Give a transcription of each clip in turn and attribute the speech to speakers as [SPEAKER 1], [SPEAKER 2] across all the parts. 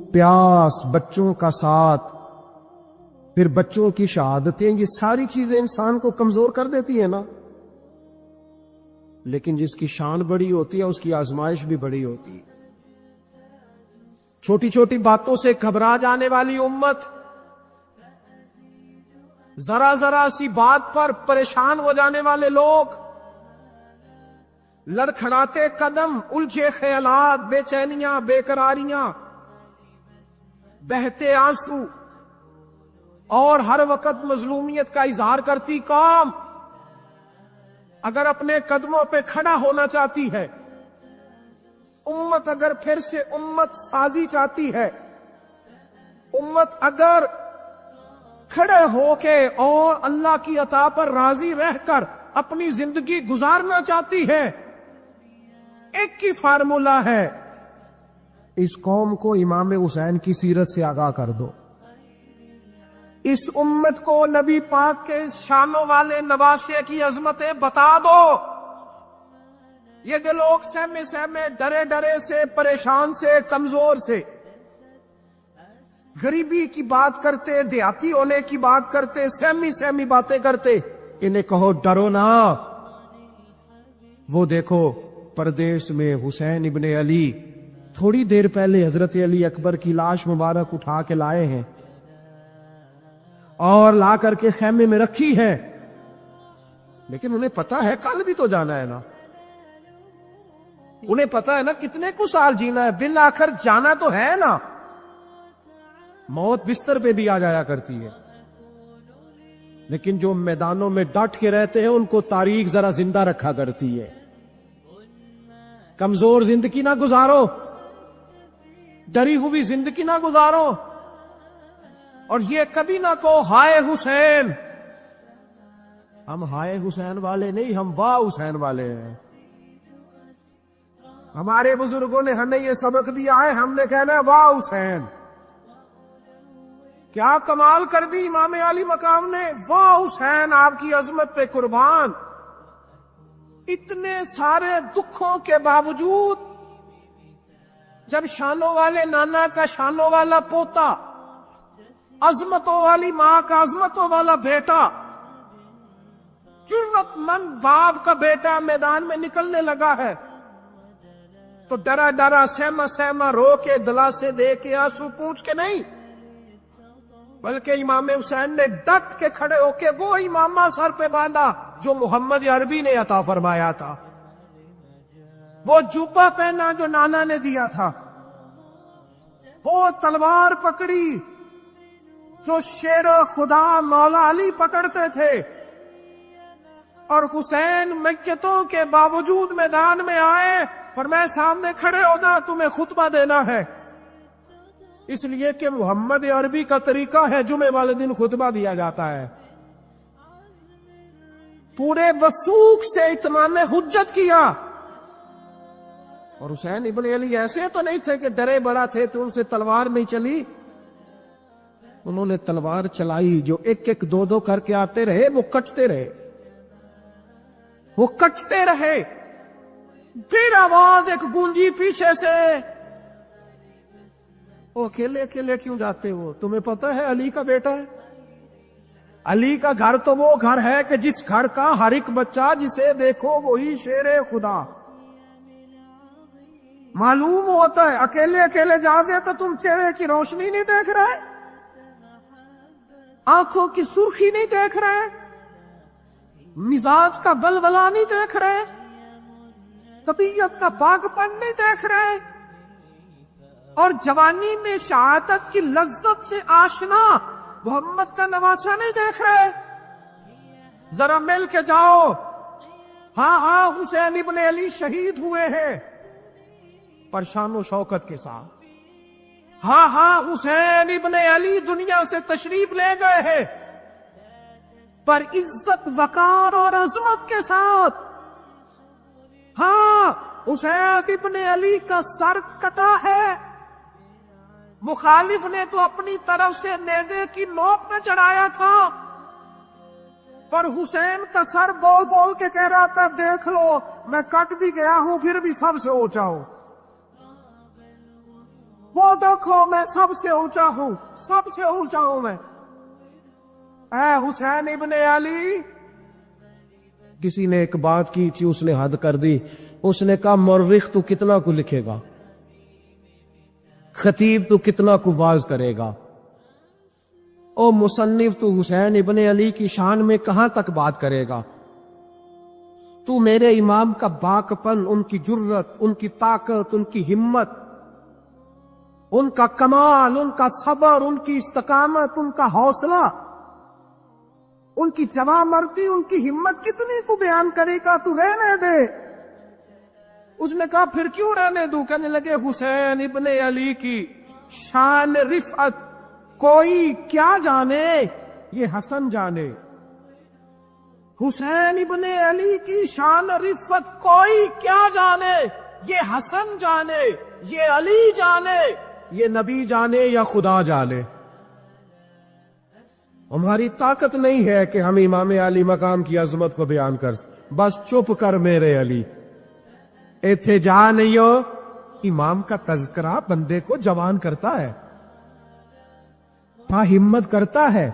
[SPEAKER 1] پیاس، بچوں کا ساتھ، پھر بچوں کی شہادتیں، یہ ساری چیزیں انسان کو کمزور کر دیتی ہیں نا. لیکن جس کی شان بڑی ہوتی ہے اس کی آزمائش بھی بڑی ہوتی ہے. چھوٹی چھوٹی باتوں سے گھبرا جانے والی امت، ذرا ذرا سی بات پر پریشان ہو جانے والے لوگ، لڑکھڑاتے قدم، الجھے خیالات، بے چینیاں، بے قراریاں، بہتے آنسو اور ہر وقت مظلومیت کا اظہار کرتی قوم اگر اپنے قدموں پہ کھڑا ہونا چاہتی ہے، امت اگر پھر سے امت سازی چاہتی ہے، امت اگر کھڑے ہو کے اور اللہ کی عطا پر راضی رہ کر اپنی زندگی گزارنا چاہتی ہے، ایک ہی فارمولہ ہے، اس قوم کو امام حسین کی سیرت سے آگاہ کر دو. اس امت کو نبی پاک کے شانوں والے نواسے کی عظمتیں بتا دو. یہ جو لوگ سہمے سہمے، ڈرے ڈرے سے، پریشان سے، کمزور سے، غریبی کی بات کرتے، دیہاتی ہونے کی بات کرتے، سہمی سہمی باتیں کرتے، انہیں کہو ڈرو نہ. وہ دیکھو پردیس میں حسین ابن علی تھوڑی دیر پہلے حضرت علی اکبر کی لاش مبارک اٹھا کے لائے ہیں اور لا کر کے خیمے میں رکھی ہے، لیکن انہیں پتا ہے کل بھی تو جانا ہے نا. انہیں پتا ہے نا کتنے کو سال جینا ہے، بالآخر جانا تو ہے نا. موت بستر پہ بھی آ جایا کرتی ہے، لیکن جو میدانوں میں ڈٹ کے رہتے ہیں ان کو تاریخ ذرا زندہ رکھا کرتی ہے. کمزور زندگی نہ گزارو، ڈری ہوئی زندگی نہ گزارو، اور یہ کبھی نہ کہو ہائے حسین. ہم ہائے حسین والے نہیں، ہم واہ حسین والے ہیں. ہمارے بزرگوں نے ہمیں یہ سبق دیا ہے، ہم نے کہنا ہے واہ حسین. کیا کمال کر دی امام علی مقام نے، واہ حسین، آپ کی عظمت پہ قربان. اتنے سارے دکھوں کے باوجود جب شانوں والے نانا کا شانوں والا پوتا، عظمتوں والی ماں کا عظمتوں والا بیٹا، جرت مند باپ کا بیٹا میدان میں نکلنے لگا ہے، تو ڈرا ڈرا، سہما سہما، رو کے، دلاسے دے کے، آنسو پوچھ کے نہیں، بلکہ امام حسین نے ڈٹ کے کھڑے ہو کے وہ امامہ سر پہ باندھا جو محمد عربی نے عطا فرمایا تھا، وہ جوبہ پہنا جو نانا نے دیا تھا، وہ تلوار پکڑی جو شیر خدا مولا علی پکڑتے تھے، اور حسین میتوں کے باوجود میدان میں آئے، فرمایا سامنے کھڑے ہونا، تمہیں خطبہ دینا ہے. اس لیے کہ محمد عربی کا طریقہ ہے جمعے والے دن خطبہ دیا جاتا ہے. پورے وثوق سے اتمام حجت کیا. اور حسین ابن علی ایسے تو نہیں تھے کہ ڈرے بڑا تھے تو ان سے تلوار نہیں چلی، انہوں نے تلوار چلائی. جو ایک ایک دو دو کر کے آتے رہے وہ کٹتے رہے، وہ کٹتے رہے. پھر آواز ایک گونجی پیچھے سے، وہ اکیلے اکیلے کیوں جاتے ہو؟ تمہیں پتا ہے علی کا بیٹا ہے. علی کا گھر تو وہ گھر ہے کہ جس گھر کا ہر ایک بچہ جسے دیکھو وہی شیر خدا. معلوم ہوتا ہے اکیلے اکیلے جاتے تو تم چہرے کی روشنی نہیں دیکھ رہے، آنکھوں کی سرخی نہیں دیکھ رہے، مزاج کا بلبلا نہیں دیکھ رہے، طبیعت کا پاک پن نہیں دیکھ رہے، اور جوانی میں شہادت کی لذت سے آشنا محمد کا نواسا نہیں دیکھ رہے. ذرا مل کے جاؤ. ہاں ہاں حسین ابن علی شہید ہوئے ہیں پر شان و شوکت کے ساتھ. ہاں ہاں حسین ابن علی دنیا سے تشریف لے گئے ہیں پر عزت، وقار اور عظمت کے ساتھ. ہاں حسین ابن علی کا سر کٹا ہے، مخالف نے تو اپنی طرف سے نیزے کی نوک پہ چڑھایا تھا، پر حسین کا سر بول بول کے کہہ رہا تھا دیکھ لو میں کٹ بھی گیا ہوں پھر بھی سب سے اونچا ہوں. وہ دیکھو میں سب سے اونچا ہوں، سب سے اونچا ہوں میں، اے حسین ابن علی۔ کسی نے ایک بات کی تھی، اس نے حد کر دی، اس نے کہا مورخ تو کتنا کو لکھے گا، خطیب تو کتنا کو واعظ کرے گا، او مصنف تو حسین ابن علی کی شان میں کہاں تک بات کرے گا؟ تو میرے امام کا باکپن، ان کی جرت، ان کی طاقت، ان کی ہمت، ان کا کمال، ان کا صبر، ان کی استقامت، ان کا حوصلہ، ان کی جواں مردی، ان کی ہمت کتنی کو بیان کرے گا؟ تو رہنے دے۔ اس نے کہا پھر کیوں رہنے دوں؟ کہنے لگے حسین ابن علی کی شان رفعت کوئی کیا جانے، یہ حسن جانے۔ حسین ابن علی کی شان رفعت کوئی کیا جانے، یہ حسن جانے، یہ علی جانے، یہ نبی جانے یا خدا جانے۔ ہماری طاقت نہیں ہے کہ ہم امام علی مقام کی عظمت کو بیان کر، بس چپ کر میرے علی، ایتھے جا نہیں ہو۔ امام کا تذکرہ بندے کو جوان کرتا ہے، ہمت کرتا ہے،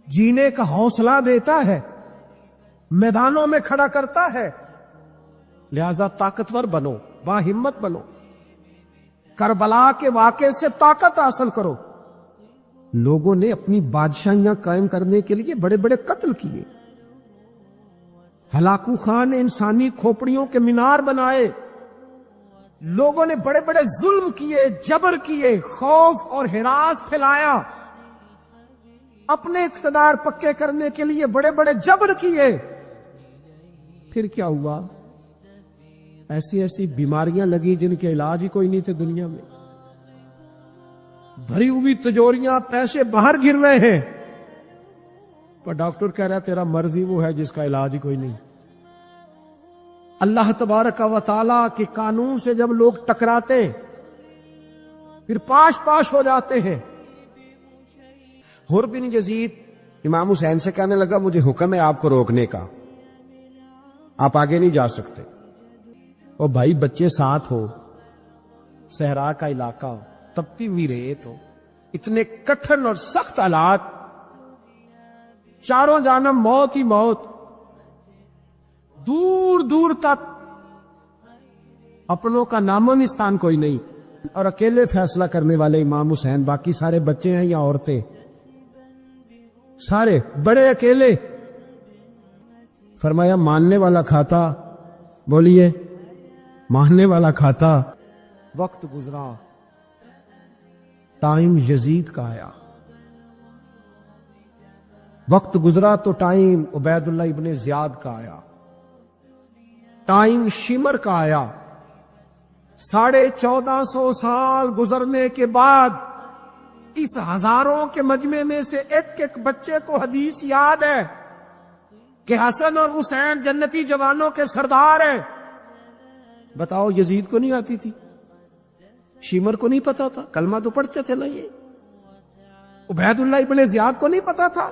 [SPEAKER 1] جینے کا حوصلہ دیتا ہے، میدانوں میں کھڑا کرتا ہے۔ لہذا طاقتور بنو، با ہمت بنو، کربلا کے واقعے سے طاقت حاصل کرو۔ لوگوں نے اپنی بادشاہیاں قائم کرنے کے لیے بڑے بڑے قتل کیے، ہلاکو خان نے انسانی کھوپڑیوں کے مینار بنائے، لوگوں نے بڑے بڑے ظلم کیے، جبر کیے، خوف اور ہراس پھیلایا، اپنے اقتدار پکے کرنے کے لیے بڑے بڑے جبر کیے۔ پھر کیا ہوا؟ ایسی ایسی بیماریاں لگی جن کے علاج ہی کوئی نہیں تھے دنیا میں، بھری ہوئی تجوریاں، پیسے باہر گر رہے ہیں، پر ڈاکٹر کہہ رہا ہے تیرا مرض ہی وہ ہے جس کا علاج ہی کوئی نہیں۔ اللہ تبارک و تعالیٰ کے قانون سے جب لوگ ٹکراتے ہیں پھر پاش پاش ہو جاتے ہیں۔ حر بن یزید امام حسین سے کہنے لگا مجھے حکم ہے آپ کو روکنے کا، آپ آگے نہیں جا سکتے۔ اور بھائی بچے ساتھ ہو، صحرا کا علاقہ ہو، تپتی ہوئی ریت ہو، اتنے کٹھن اور سخت حالات، چاروں جانب موت ہی موت، دور دور تک اپنوں کا نام و نشان کوئی نہیں، اور اکیلے فیصلہ کرنے والے امام حسین، باقی سارے بچے ہیں یا عورتیں، سارے بڑے اکیلے۔ فرمایا ماننے والا کھاتا، بولیے ماننے والا کھاتا۔ وقت گزرا، ٹائم یزید کا آیا، وقت گزرا تو ٹائم عبید اللہ ابن زیاد کا آیا، ٹائم شمر کا آیا۔ 1450 سال گزرنے کے بعد اس ہزاروں کے مجمع میں سے ایک ایک بچے کو حدیث یاد ہے کہ حسن اور حسین جنتی جوانوں کے سردار ہیں۔ بتاؤ یزید کو نہیں آتی تھی؟ شمر کو نہیں پتا تھا؟ کلمہ تو پڑھتے تھے نا یہ؟ عبید اللہ ابن زیاد کو نہیں پتا تھا؟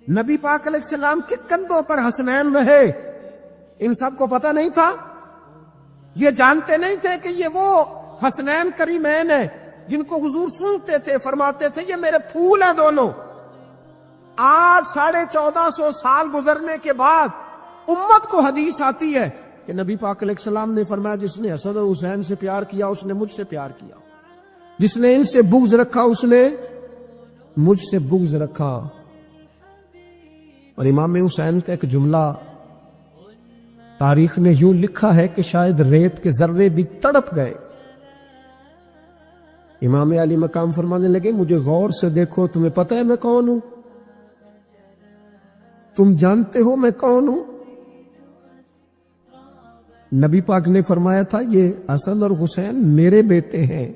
[SPEAKER 1] نبی پاک علیہ السلام کے کندھوں پر حسنین رہے، ان سب کو پتا نہیں تھا؟ یہ جانتے نہیں تھے کہ یہ وہ حسنین کریمین ہیں جن کو حضور سنتے تھے، فرماتے تھے یہ میرے پھول ہیں دونوں؟ آج 1450 سال گزرنے کے بعد امت کو حدیث آتی ہے کہ نبی پاک علیہ السلام نے فرمایا جس نے حسن اور حسین سے پیار کیا اس نے مجھ سے پیار کیا، جس نے ان سے بغض رکھا اس نے مجھ سے بغض رکھا۔ اور امام حسین کا ایک جملہ تاریخ نے یوں لکھا ہے کہ شاید ریت کے ذرے بھی تڑپ گئے۔ امام علی مقام فرمانے لگے مجھے غور سے دیکھو، تمہیں پتہ ہے میں کون ہوں؟ تم جانتے ہو میں کون ہوں؟ نبی پاک نے فرمایا تھا یہ حسن اور حسین میرے بیٹے ہیں،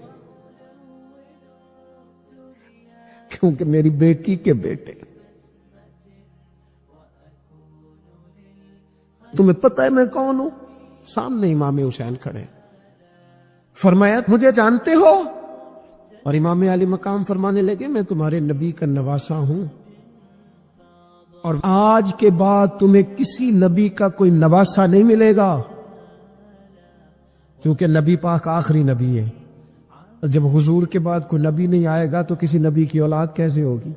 [SPEAKER 1] کیونکہ میری بیٹی کے بیٹے۔ تمہیں پتہ ہے میں کون ہوں؟ سامنے امام حسین کھڑے، فرمایا مجھے جانتے ہو؟ اور امام علی مقام فرمانے لگے میں تمہارے نبی کا نواسا ہوں، اور آج کے بعد تمہیں کسی نبی کا کوئی نواسا نہیں ملے گا، کیونکہ نبی پاک آخری نبی ہے۔
[SPEAKER 2] جب حضور کے بعد کوئی نبی نہیں آئے گا تو کسی نبی کی اولاد کیسے ہوگی؟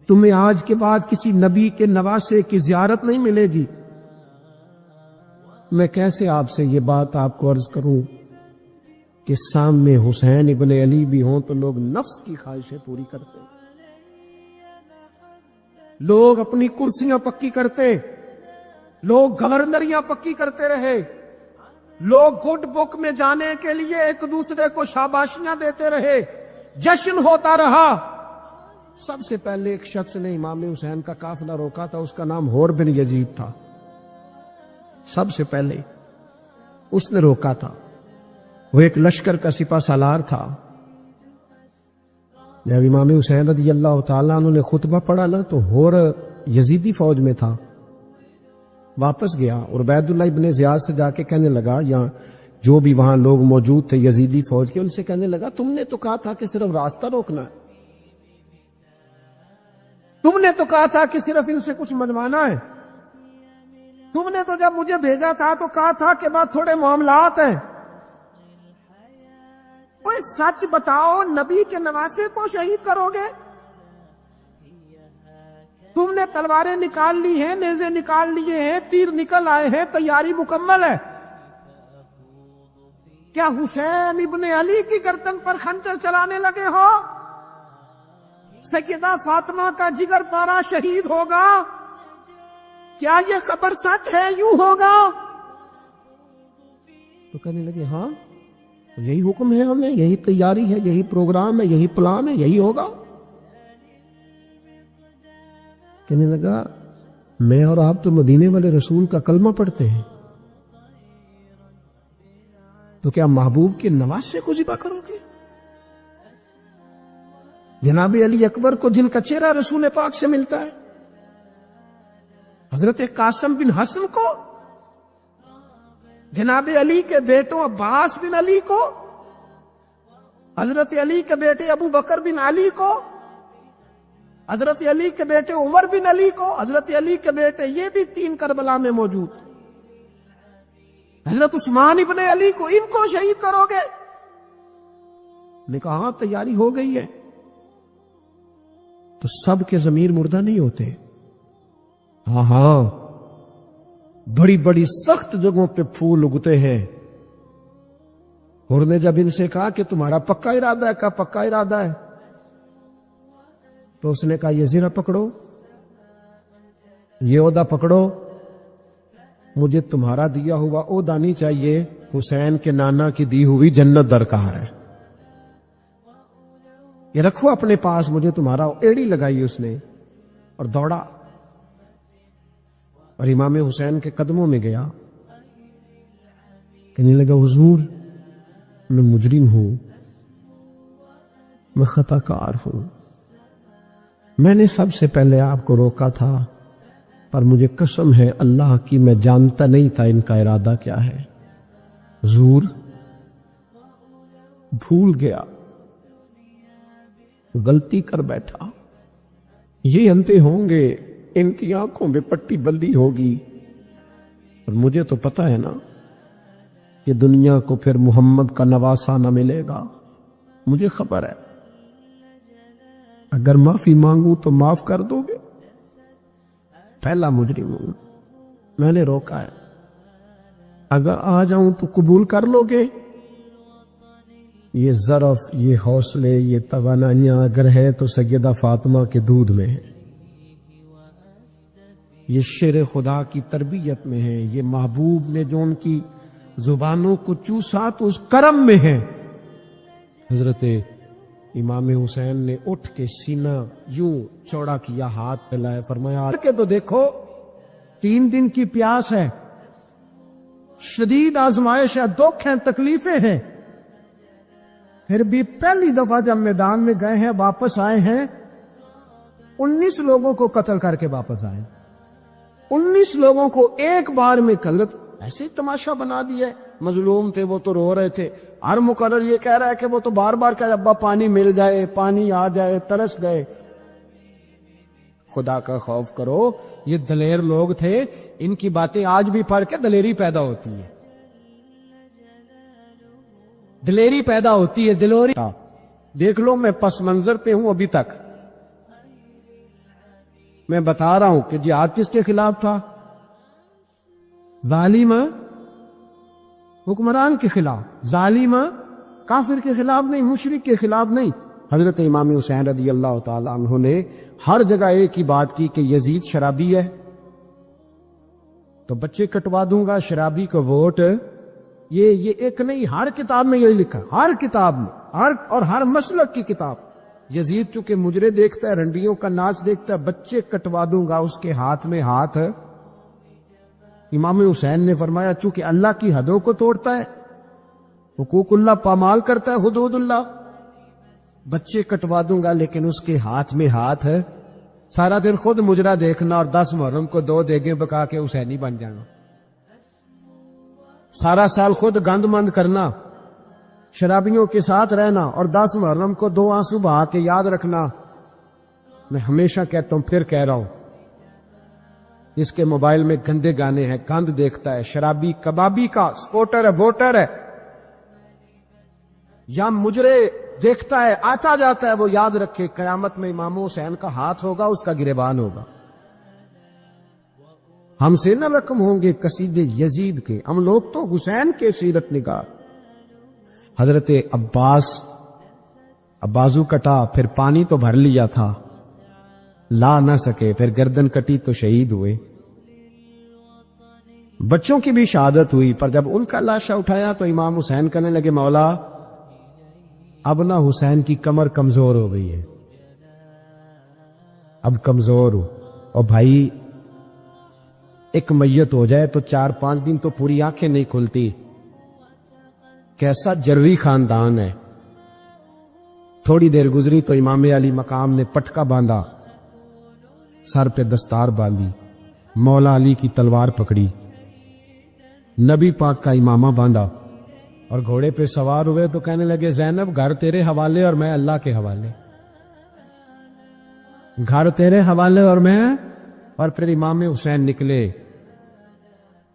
[SPEAKER 2] تمہیں آج کے بعد کسی نبی کے نواسے کی زیارت نہیں ملے گی۔ میں کیسے آپ سے یہ بات آپ کو عرض کروں کہ سامنے حسین ابن علی بھی ہوں تو لوگ نفس کی خواہشیں پوری کرتے، لوگ اپنی کرسیاں پکی کرتے، لوگ گورنریاں پکی کرتے رہے، لوگ گڈ بک میں جانے کے لیے ایک دوسرے کو شاباشیاں دیتے رہے، جشن ہوتا رہا۔ سب سے پہلے ایک شخص نے امام حسین کا قافلہ روکا تھا، اس کا نام حور بن یزید تھا۔ سب سے پہلے اس نے روکا تھا، وہ ایک لشکر کا سپہ سالار تھا۔ جب امام حسین رضی اللہ تعالیٰ عنہ نے خطبہ پڑھا نا تو حور یزیدی فوج میں تھا، واپس گیا اور عبید اللہ ابن زیاد سے جا کے کہنے لگا، یا جو بھی وہاں لوگ موجود تھے یزیدی فوج کے، ان سے کہنے لگا تم نے تو کہا تھا کہ صرف راستہ روکنا ہے، تم نے تو کہا تھا کہ صرف ان سے کچھ منوانا ہے، تم نے تو جب مجھے بھیجا تھا تو کہا تھا کہ بس تھوڑے معاملات ہیں، کوئی سچ بتاؤ، نبی کے نواسے کو شہید کرو گے؟ تم نے تلواریں نکال لی ہیں، نیزے نکال لیے ہیں، تیر نکل آئے ہیں، تیاری مکمل ہے، کیا حسین ابن علی کی گردن پر خنجر چلانے لگے ہو؟ سیدہ فاطمہ کا جگر پارا شہید ہوگا، کیا یہ خبر سچ ہے؟ یوں ہوگا؟ تو کہنے لگے ہاں یہی حکم ہے، ہمیں یہی تیاری ہے، یہی پروگرام ہے، یہی پلان ہے، یہی ہوگا۔ کہنے لگا میں اور آپ تو مدینے والے رسول کا کلمہ پڑھتے ہیں، تو کیا محبوب کے نواسے کو ذبح کرو گے؟ جناب علی اکبر کو جن کا چہرہ رسول پاک سے ملتا ہے، حضرت قاسم بن حسن کو، جناب علی کے بیٹوں عباس بن علی کو، حضرت علی کے بیٹے ابو بکر بن علی کو، حضرت علی کے بیٹے عمر بن علی کو، حضرت علی کے بیٹے یہ بھی 3 کربلا میں موجود، حضرت عثمان ابن علی کو، ان کو شہید کرو گے؟ نے کہا ہاں تیاری ہو گئی ہے۔ تو سب کے ضمیر مردہ نہیں ہوتے، ہاں بڑی بڑی سخت جگہوں پہ پھول اگتے ہیں۔ اور نے جب ان سے کہا کہ تمہارا پکا ارادہ ہے، کہا پکا ارادہ ہے، تو اس نے کہا یہ زرہ پکڑو، یہ عہدہ پکڑو، مجھے تمہارا دیا ہوا عہدہ نہیں چاہیے، حسین کے نانا کی دی ہوئی جنت درکار ہے، یہ رکھو اپنے پاس، مجھے تمہارا۔ ایڑی لگائی اس نے اور دوڑا اور امام حسین کے قدموں میں گیا، کہنے لگا حضور میں مجرم ہوں، میں خطا کار ہوں، میں نے سب سے پہلے آپ کو روکا تھا، پر مجھے قسم ہے اللہ کی میں جانتا نہیں تھا ان کا ارادہ کیا ہے، حضور بھول گیا، غلطی کر بیٹھا، یہ انتے ہوں گے، ان کی آنکھوں میں پٹی بندی ہوگی، اور مجھے تو پتا ہے نا کہ دنیا کو پھر محمد کا نواسا نہ ملے گا، مجھے خبر ہے، اگر معافی مانگوں تو معاف کر دو گے، پہلا مجرم ہوں، میں نے روکا ہے، اگر آ جاؤں تو قبول کر لو گے؟ یہ ظرف، یہ حوصلے، یہ توانائیاں اگر ہے تو سیدہ فاطمہ کے دودھ میں ہے، یہ شیر خدا کی تربیت میں ہے، یہ محبوب نے جو ان کی زبانوں کو چوسا تو اس کرم میں ہے۔ حضرت امام حسین نے اٹھ کے سینہ یوں چوڑا کیا، ہاتھ پھیلائے، فرمایا کہ تو دیکھو 3 دن کی پیاس ہے، شدید آزمائش ہے، دکھ ہیں، تکلیفیں ہیں، پھر بھی پہلی دفعہ جب میدان میں گئے ہیں، واپس آئے ہیں، 19 لوگوں کو قتل کر کے واپس آئے، 19 لوگوں کو ایک بار میں قتل، ایسے تماشا بنا دیا ہے۔ مظلوم تھے وہ تو رو رہے تھے، ہر مقرر یہ کہہ رہا ہے کہ وہ تو بار بار کہ ابا پانی مل جائے، پانی آ جائے، ترس گئے۔ خدا کا خوف کرو، یہ دلیر لوگ تھے، ان کی باتیں آج بھی پڑھ کے دلیری پیدا ہوتی ہے۔ دلیری پیدا ہوتی ہے، دلوری. دیکھ لو میں پس منظر پہ ہوں ابھی تک. میں بتا رہا ہوں کہ جہاد کس کے خلاف تھا؟ ظالم حکمران کے خلاف، ظالم کافر کے خلاف نہیں، مشرک کے خلاف نہیں. حضرت امام حسین رضی اللہ تعالی عنہ نے ہر جگہ ایک ہی بات کی کہ یزید شرابی ہے تو بچے کٹوا دوں گا، شرابی کو ووٹ. یہ ایک نہیں، ہر کتاب میں یہی لکھا، ہر کتاب میں، اور ہر مسلک کی کتاب. یزید چونکہ مجرے دیکھتا ہے، رنڈیوں کا ناچ دیکھتا ہے، بچے کٹوا دوں گا، اس کے ہاتھ میں ہاتھ. امام حسین نے فرمایا چونکہ اللہ کی حدوں کو توڑتا ہے، حقوق اللہ پامال کرتا ہے، حدود اللہ، بچے کٹوا دوں گا لیکن اس کے ہاتھ میں ہاتھ ہے. سارا دن خود مجرا دیکھنا اور 10 محرم کو 2 دیگیں پکا کے حسینی بن جانا، سارا سال خود گند مند کرنا، شرابیوں کے ساتھ رہنا اور 10 محرم کو 2 آنسو بہا کے یاد رکھنا. میں ہمیشہ کہتا ہوں، پھر کہہ رہا ہوں، اس کے موبائل میں گندے گانے ہیں، گند دیکھتا ہے، شرابی کبابی کا سپورٹر ہے، ووٹر ہے، یا مجرے دیکھتا ہے، آتا جاتا ہے، وہ یاد رکھے قیامت میں امام حسین کا ہاتھ ہوگا، اس کا گریبان ہوگا. ہم سے نہ رقم ہوں گے قصیدے یزید کے، ہم لوگ تو حسین کے سیرت نگار. حضرت عباس بازو کٹا، پھر پانی تو بھر لیا تھا، لا نہ سکے، پھر گردن کٹی تو شہید ہوئے. بچوں کی بھی شہادت ہوئی، پر جب ان کا لاشا اٹھایا تو امام حسین کہنے لگے مولا اب نہ حسین کی کمر کمزور ہو گئی ہے، اب کمزور ہو، اور بھائی ایک میت ہو جائے تو 4-5 دن تو پوری آنکھیں نہیں کھلتی. کیسا جروی خاندان ہے. تھوڑی دیر گزری تو امام علی مقام نے پٹکا باندھا، سر پہ دستار باندھی، مولا علی کی تلوار پکڑی، نبی پاک کا امامہ باندھا اور گھوڑے پہ سوار ہوئے تو کہنے لگے زینب گھر تیرے حوالے اور میں اللہ کے حوالے، گھر تیرے حوالے اور میں. اور پھر امام حسین نکلے،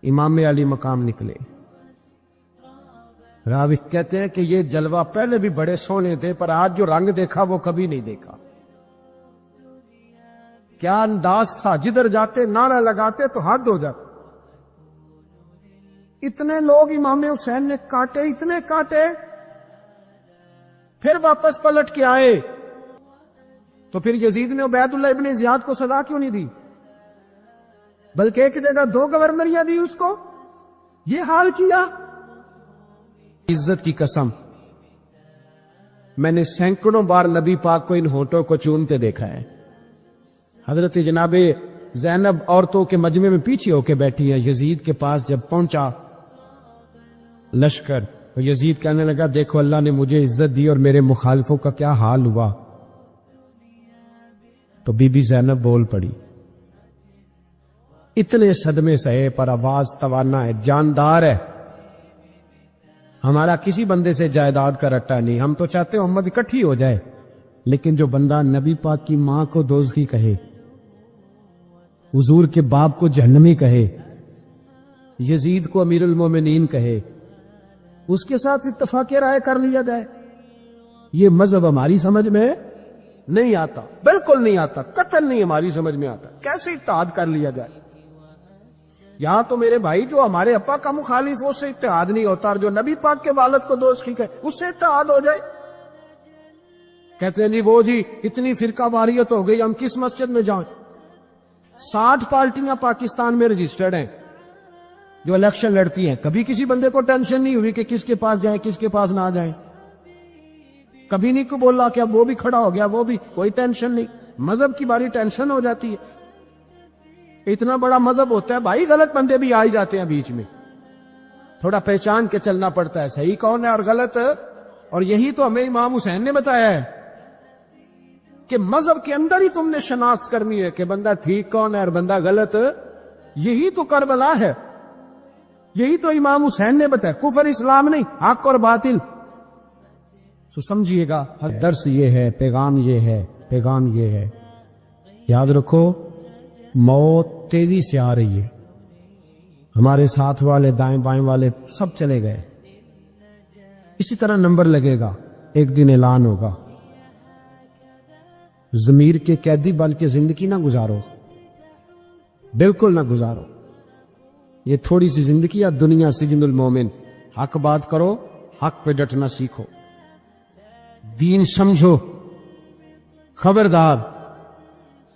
[SPEAKER 2] امام علی مقام نکلے. راوی کہتے ہیں کہ یہ جلوہ پہلے بھی بڑے سونے تھے، پر آج جو رنگ دیکھا وہ کبھی نہیں دیکھا. کیا انداز تھا، جدھر جاتے نعرہ لگاتے تو حد ہو جاتا. اتنے لوگ امام حسین نے کاٹے، اتنے کاٹے، پھر واپس پلٹ کے آئے تو پھر یزید نے عبید اللہ ابن زیاد کو سزا کیوں نہیں دی، بلکہ ایک جگہ 2 گورنریاں دی اس کو. یہ حال کیا. عزت کی قسم میں نے سینکڑوں بار نبی پاک کو ان ہونٹوں کو چومتے دیکھا ہے. حضرت جناب زینب عورتوں کے مجمع میں پیچھے ہو کے بیٹھی ہیں. یزید کے پاس جب پہنچا لشکر تو یزید کہنے لگا دیکھو اللہ نے مجھے عزت دی اور میرے مخالفوں کا کیا حال ہوا. تو بی بی زینب بول پڑی. اتنے صدمے سہے پر آواز توانا ہے، جاندار ہے. ہمارا کسی بندے سے جائیداد کا رٹا نہیں، ہم تو چاہتے ہیں امت اکٹھی ہو جائے، لیکن جو بندہ نبی پاک کی ماں کو دوزخی کہے، حضور کے باپ کو جہنمی کہے، یزید کو امیر المومنین کہے، اس کے ساتھ اتفاق رائے کر لیا جائے، یہ مذہب ہماری سمجھ میں نہیں آتا، بالکل نہیں آتا، قطعاً نہیں ہماری سمجھ میں آتا. کیسے اتحاد کر لیا جائے؟ یہاں تو میرے بھائی جو ہمارے ابا کا مخالف ہو اس سے اتحاد نہیں ہوتا، اور جو نبی پاک کے والد کو دوزخی کہے اس سے اتحاد ہو جائے. کہتے ہیں جی اتنی فرقہ واریت ہو گئی، ہم کس مسجد میں جائیں؟ 60 پارٹیاں پاکستان میں رجسٹرڈ ہیں جو الیکشن لڑتی ہیں. کبھی کسی بندے کو ٹینشن نہیں ہوئی کہ کس کے پاس جائیں کس کے پاس نہ جائیں. کبھی نہیں کو بولا کہ اب وہ بھی کھڑا ہو گیا، وہ بھی، کوئی ٹینشن نہیں. مذہب کی باری ٹینشن ہو جاتی ہے. اتنا بڑا مذہب ہوتا ہے بھائی، غلط بندے بھی آ ہی جاتے ہیں بیچ میں، تھوڑا پہچان کے چلنا پڑتا ہے صحیح کون ہے اور غلط. اور یہی تو ہمیں امام حسین نے بتایا ہے کہ مذہب کے اندر ہی تم نے شناخت کرنی ہے کہ بندہ ٹھیک کون ہے اور بندہ غلط. یہی تو کربلا ہے، یہی تو امام حسین نے بتایا. کفر اسلام نہیں، حق اور باطل. سو سمجھیے گا، درس یہ ہے، پیغام یہ ہے، پیغام یہ ہے. یاد رکھو موت تیزی سے آ رہی ہے. ہمارے ساتھ والے دائیں بائیں والے سب چلے گئے، اسی طرح نمبر لگے گا، ایک دن اعلان ہوگا، ضمیر کے قیدی بن کے زندگی نہ گزارو، بالکل نہ گزارو۔ یہ تھوڑی سی زندگی ہے، دنیا سجن المومن۔ حق بات کرو، حق پہ ڈٹنا سیکھو، دین سمجھو۔ خبردار،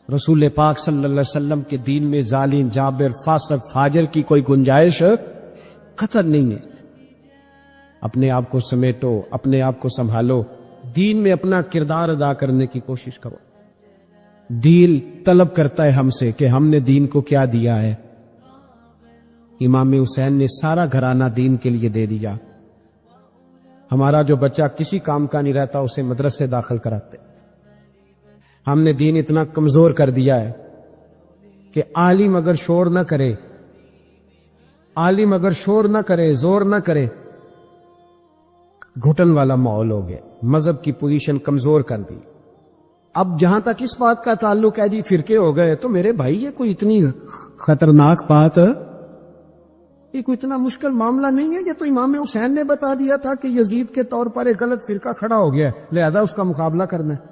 [SPEAKER 2] رسول پاک صلی اللہ علیہ وسلم کے دین میں ظالم، جابر، فاسق، فاجر کی کوئی گنجائش قطر نہیں ہے۔ اپنے آپ کو سمیٹو، اپنے آپ کو سنبھالو، دین میں اپنا کردار ادا کرنے کی کوشش کرو۔ دین طلب کرتا ہے ہم سے کہ ہم نے دین کو کیا دیا ہے۔ امام حسین نے سارا گھرانہ دین کے لیے دے دیا۔ ہمارا جو بچہ کسی کام کا نہیں رہتا اسے مدرسے داخل کراتے۔ ہم نے دین اتنا کمزور کر دیا ہے کہ عالم اگر شور نہ کرے، عالم اگر شور نہ کرے، زور نہ کرے، گھٹن والا ماحول ہو گیا، مذہب کی پوزیشن کمزور کر دی۔ اب جہاں تک اس بات کا تعلق ہے جی فرقے ہو گئے، تو میرے بھائی یہ کوئی اتنی خطرناک بات، یہ کوئی اتنا مشکل معاملہ نہیں ہے۔ یہ تو امام حسین نے بتا دیا تھا کہ یزید کے طور پر ایک غلط فرقہ کھڑا ہو گیا ہے، لہذا اس کا مقابلہ کرنا ہے۔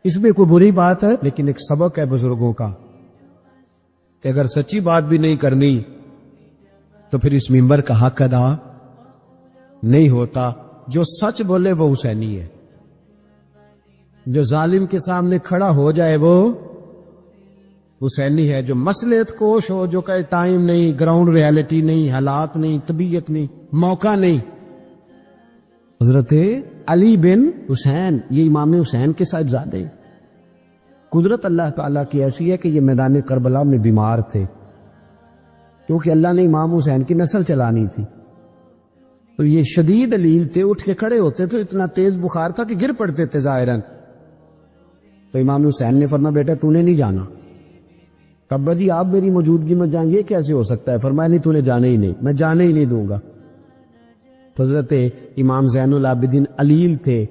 [SPEAKER 2] اس میں کوئی بری بات ہے، لیکن ایک سبق ہے بزرگوں کا کہ اگر سچی بات بھی نہیں کرنی تو پھر اس منبر کا حق ادا نہیں ہوتا۔ جو سچ بولے وہ حسینی ہے، جو ظالم کے سامنے کھڑا ہو جائے وہ حسینی ہے، جو مصلحت کوش ہو، جو کہے ٹائم نہیں، گراؤنڈ ریالٹی نہیں، حالات نہیں، طبیعت نہیں، موقع نہیں۔ حضرت علی بن حسین یہ امام حسین کے صاحبزادے ہیں۔ قدرت اللہ تعالیٰ کی ایسی ہے کہ یہ میدان کربلا میں بیمار تھے، کیونکہ اللہ نے امام حسین کی نسل چلانی تھی، تو یہ شدید علیل تھے، اٹھ کے کھڑے ہوتے تو اتنا تیز بخار تھا کہ گر پڑتے تھے ظاہراً۔ تو امام حسین نے فرمایا بیٹا تو نے نہیں جانا۔ کبا جی آپ میری موجودگی میں جائیں، یہ کیسے ہو سکتا ہے؟ فرمایا نہیں تو نے جانے ہی نہیں، میں جانے ہی نہیں دوں گا۔ حضرت امام زین العابدین علیل تھے۔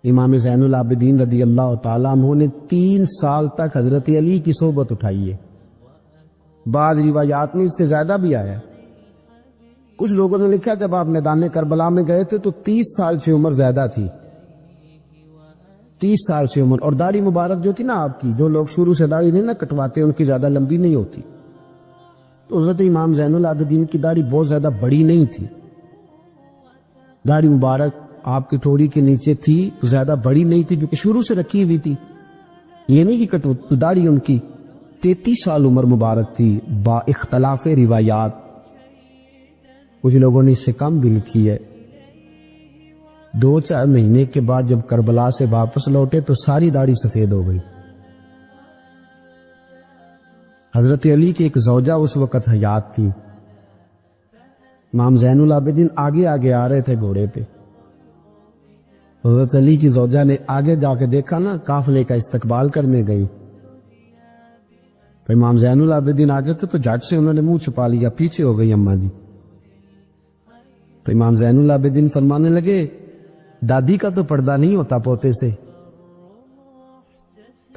[SPEAKER 2] امام زین العابدین رضی اللہ تعالیٰ عنہ نے 3 سال تک حضرت علی کی صحبت اٹھائی ہے۔ بعض روایات میں اس سے زیادہ بھی آیا ہے۔ کچھ لوگوں نے لکھا جب آپ میدان کربلا میں گئے تھے تو 30 سال سے عمر زیادہ تھی، 30 سال سے عمر، اور داڑھی مبارک جو تھی نا آپ کی، جو لوگ شروع سے داڑھی نہیں نہ کٹواتے ان کی زیادہ لمبی نہیں ہوتی، تو حضرت امام زین العابدین کی داڑھی بہت زیادہ بڑی نہیں تھی، داڑھی مبارک آپ کی ٹھوڑی کے نیچے تھی، تو زیادہ بڑی نہیں تھی کیونکہ شروع سے رکھی ہوئی تھی، یہ نہیں کہ کٹو، تو داڑھی ان کی 33 سال عمر مبارک تھی با اختلاف روایات۔ کچھ لوگوں نے اس سے کم بھی لکھی ہے۔ 2-4 مہینے کے بعد جب کربلا سے واپس لوٹے تو ساری داڑھی سفید ہو گئی۔ حضرت علی کی ایک زوجہ اس وقت حیات تھی۔ امام زین العابدین آگے آگے آ رہے تھے گھوڑے پہ، حضرت علی کی زوجہ نے آگے جا کے دیکھا نا، قافلے کا استقبال کرنے گئی، تو امام زین العابدین آگے تھے تو جھٹ سے انہوں نے منہ چھپا لیا، پیچھے ہو گئی اماں جی۔ تو امام زین العابدین فرمانے لگے دادی کا تو پردہ نہیں ہوتا پوتے سے۔